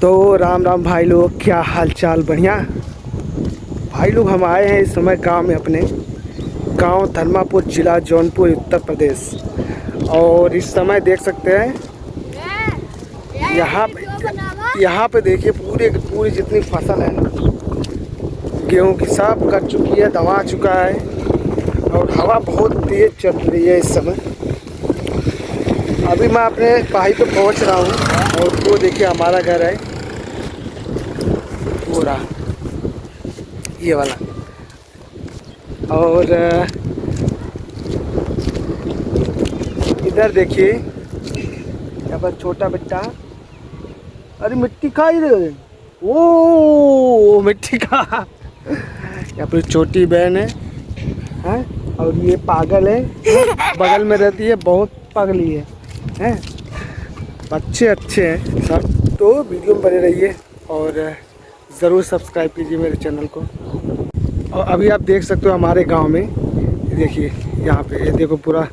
तो राम राम भाई लोग, क्या हाल चाल? बढ़िया भाई लोग। हम आए हैं इस समय गांव में, अपने गांव धर्मापुर, जिला जौनपुर, उत्तर प्रदेश। और इस समय देख सकते हैं यहाँ पे देखिए पूरी जितनी फसल है गेहूं की सब कट चुकी है, दबा चुका है। और हवा बहुत तेज चल रही है इस समय। अभी मैं अपने भाई पे पहुंच रहा हूँ और वो देखिए हमारा घर है पूरा ये वाला। और इधर देखिए यहाँ पर छोटा बेटा, अरे मिट्टी खा ही रहे, वो मिट्टी खा। यहाँ पर छोटी बहन है और ये पागल है, बगल में रहती है, बहुत पागली है। बच्चे अच्छे हैं सब। तो वीडियो में बने रहिए और ज़रूर सब्सक्राइब कीजिए मेरे चैनल को। और अभी आप देख सकते हो हमारे गांव में, देखिए यहाँ पे, ये देखो पूरा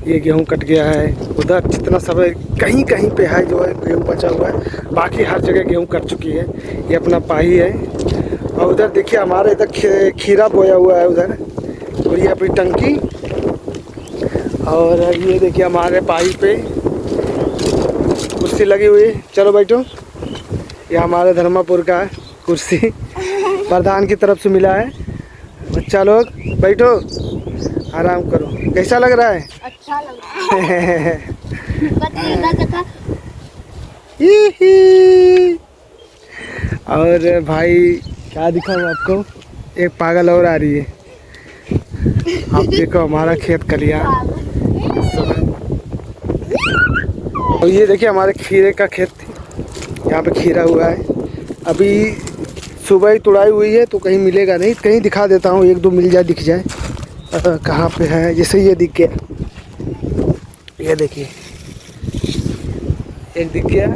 ये गेहूं कट गया है। उधर जितना सब है कहीं कहीं पे है जो है गेहूं बचा हुआ है, बाकी हर जगह गेहूं कट चुकी है। ये अपना पाही है। और उधर देखिए हमारे इधर खीरा बोया हुआ है उधर, और ये अपनी टंकी। और ये देखिए हमारे पाही पे कुर्सी लगी हुई है, चलो बैठो। ये हमारे धर्मापुर का कुर्सी प्रधान की तरफ से मिला है। बच्चा लोग बैठो, आराम करो। कैसा लग रहा है? अच्छा लग रहा है। और भाई क्या दिखाऊं आपको, एक पागल और आ रही है। आप देखो हमारा खेत कलिया। और ये देखिए हमारे खीरे का खेत, यहाँ पे खीरा हुआ है। अभी सुबह ही तुड़ाई हुई है तो कहीं मिलेगा नहीं, कहीं दिखा देता हूँ, एक दो मिल जाए, दिख जाए। कहाँ पे है? जैसे ये दिख गया, ये देखिए एक दिख गया।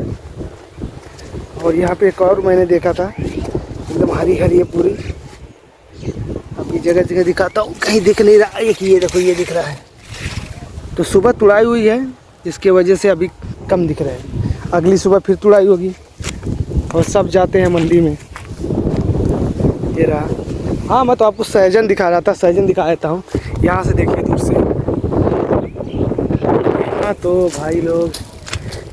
और यहाँ पे एक और मैंने देखा था, एकदम हरी हरी है पूरी। अभी जगह जगह दिखाता हूँ, कहीं दिख नहीं रहा। ये देखो ये दिख रहा है। तो सुबह तुड़ाई हुई है, इसके वजह से अभी कम दिख रहा है। अगली सुबह फिर तुड़ाई होगी और सब जाते हैं मंडी में। ये रहा। हाँ, मैं तो आपको सहजन दिखा रहा था, सहजन दिखा देता हूँ। यहाँ से देखिए दूर से। हाँ तो भाई लोग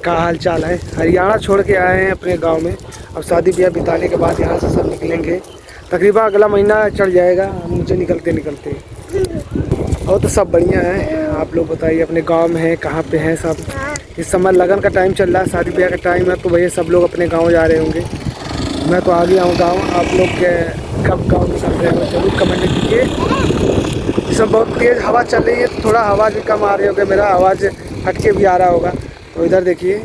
का हाल चाल है? हरियाणा छोड़ के आए हैं अपने गांव में। अब शादी ब्याह बिताने के बाद यहाँ से सब निकलेंगे। तकरीबन अगला महीना चढ़ जाएगा मुझे निकलते। और तो सब बढ़िया है। आप लोग बताइए अपने गांव में है, कहाँ पे हैं सब? इस समय लगन का टाइम चल रहा है, शादी ब्याह का टाइम है, तो भैया सब लोग अपने गाँव जा रहे होंगे। मैं तो आ गया हूँ गाँव। आप लोग कब गाँव निकल रहे हो जरूर कमेंट कीजिए। इस समय बहुत तेज़ हवा चल रही है, तो थोड़ा आवाज़ भी कम आ रही होगी, मेरा आवाज़ हटके भी आ रहा होगा। तो इधर देखिए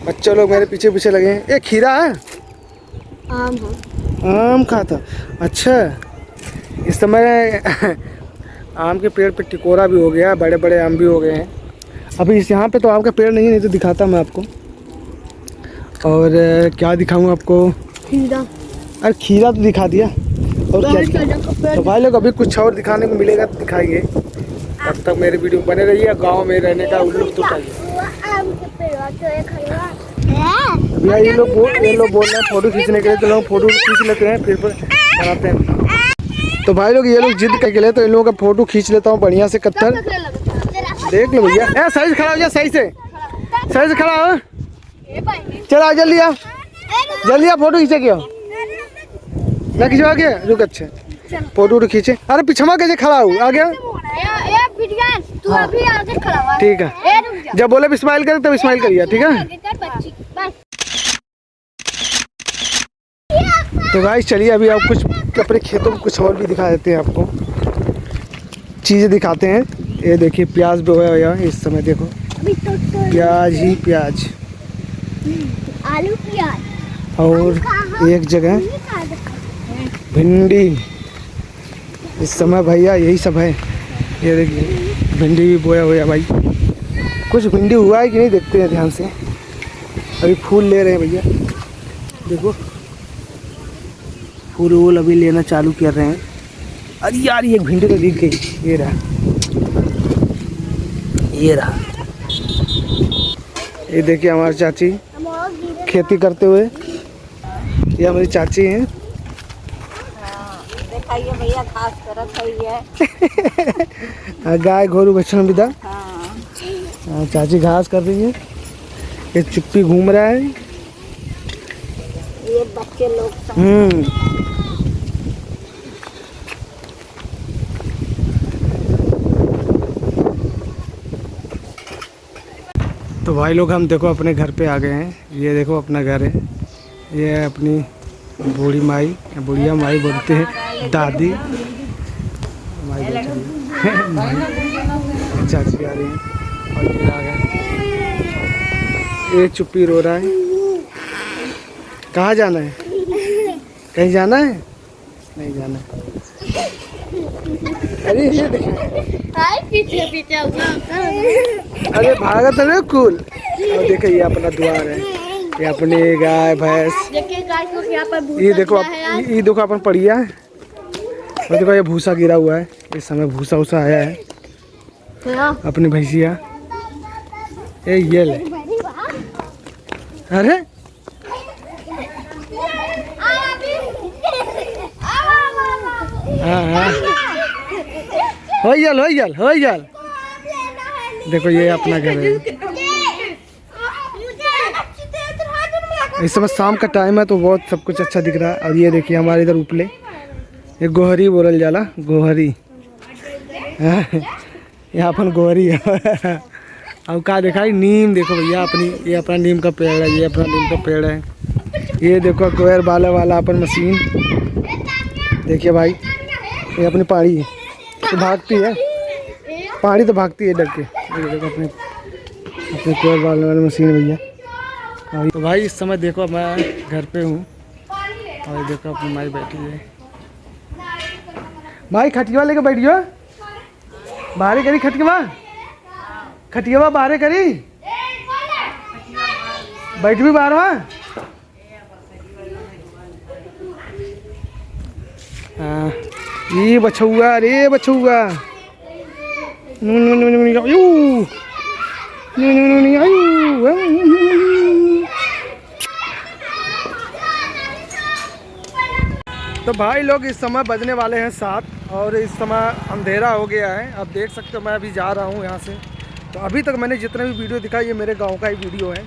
बच्चे लोग मेरे पीछे पीछे लगे हैं। ये खीरा है? आम है। आम खाता? अच्छा। इस समय आम के पेड़ पे टिकोरा भी हो गया, बड़े बड़े आम भी हो गए हैं। अभी इस यहाँ पे तो आम का पेड़ नहीं तो दिखाता मैं आपको। और क्या दिखाऊँ आपको? खीरा। अरे खीरा तो दिखा दिया, और क्या? तो भाई लोग अभी कुछ और दिखाने को मिलेगा तो दिखाइए। तब तक मेरे वीडियो बने रहिए, गांव में रहने का लुत्फ उठाइए। भैया ये लोग बोल रहे हैं फोटो खींचने के लिए, तो लोग फोटो खींच लेते हैं फिर बनाते हैं। तो भाई लोग ये लोग जिद करके ले, तो इन लोगों का फोटो खींच लेता हूँ बढ़िया से। कत्थर देख लो भैया, सही से खड़ा हो जा, सही से खड़ा हो। चल आ जल्दी आ, फोटो खींचे क्यों ना? खिंचवा के रुक। अच्छा फोटो खींचे। अरे पिछवा कैसे खड़ा हूँ? आ गया। हाँ। ठीक है, जब बोले स्माइल करे तब स्माइल करिए, ठीक है? तो गाइस चलिए अभी आप कुछ अपने खेतों में कुछ और भी दिखा देते हैं, आपको चीज़ें दिखाते हैं। ये देखिए प्याज बोया हुआ है इस समय, देखो प्याज ही प्याज, आलू प्याज, और एक जगह भिंडी। इस समय भैया यही सब है। ये देखिए भिंडी भी बोया हुआ भाई। कुछ भिंडी हुआ है कि नहीं देखते हैं ध्यान से। अभी फूल ले रहे हैं भैया, देखो फूल वूल अभी लेना चालू कर रहे हैं। अरे यार ये भिंडी तो दिख गई, ये रहा। ये देखिए हमारी चाची खेती करते हुए। ये हमारी चाची हैं। दिखाइए भैया घास तरफ है। गाय घोरू बछड़ा विदा। हाँ। चाची घास कर रही है। ये चुप्पी घूम रहा है। ये बच्चे लोग तो भाई लोग हम देखो अपने घर पे आ गए हैं। ये देखो अपना घर है। ये है अपनी बूढ़ी माई, बुढ़िया माई बोलते हैं, दादी माई बैठी है। माई चाची आ रही है और ये आ गए। ये चुप्पी रो रहा है। कहाँ जाना है? कहीं जाना है? नहीं जाना है। अरे ये देखो, पीछे पीछे अरे भागत है कूल। और देखो ये अपना द्वार है। ये अपनी गाय भैंस। देखिए गाय को यहाँ पर ये देखो ये देखो अपन पड़िया है। और देखो ये भूसा गिरा हुआ है। इस समय भूसा उसा आया है। अपनी भैंसिया ये ले। अरे हाँ हाँ हो गया। देखो ये अपना घर है। इस समय शाम का टाइम है तो बहुत सब कुछ अच्छा दिख रहा है। और ये देखिए हमारे इधर उपले ये गोहरी बोलल जाला, गोहरी। यहाँ पर गोहरी है। अब का देखा है नीम। देखो भैया अपनी ये अपना नीम का पेड़ है। ये अपना नीम का पेड़ है। ये देखो कोयर बाले वाला अपन मशीन। देखिए भाई ये अपनी पहाड़ी है तो भागती है। पहाड़ी तो भागती है डर के। ये देखो अपने कोयर बाले वाली मशीन भैया। तो भाई इस समय देखो मैं घर पे हूँ। और देखो अपनी माई बैठी है। माई खटिया लेके बैठियो। बाहर करी खटिया बाहर करी। बैठ भी बाहर वहाँ। ये बछुआ रे बछुआ। तो भाई लोग इस समय बजने वाले हैं 7 और इस समय अंधेरा हो गया है। अब देख सकते हो मैं अभी जा रहा हूँ यहाँ से। तो अभी तक मैंने जितने भी वीडियो दिखाई ये मेरे गांव का ही वीडियो है।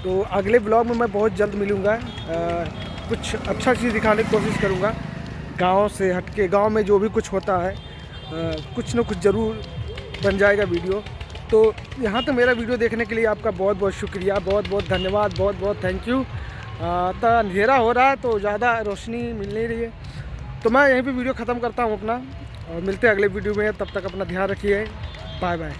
तो अगले ब्लॉग में मैं बहुत जल्द मिलूँगा। कुछ अच्छा चीज़ दिखाने की कोशिश करूँगा। गांव से हटके गांव में जो भी कुछ होता है कुछ न कुछ ज़रूर बन जाएगा वीडियो। तो यहाँ तक मेरा वीडियो देखने के लिए आपका बहुत बहुत शुक्रिया, बहुत बहुत धन्यवाद, बहुत बहुत थैंक यू। तो अंधेरा हो रहा है तो ज़्यादा रोशनी मिल नहीं रही है। तो मैं यहीं पे वीडियो ख़त्म करता हूँ अपना और मिलते हैं अगले वीडियो में। तब तक अपना ध्यान रखिए। Bye bye.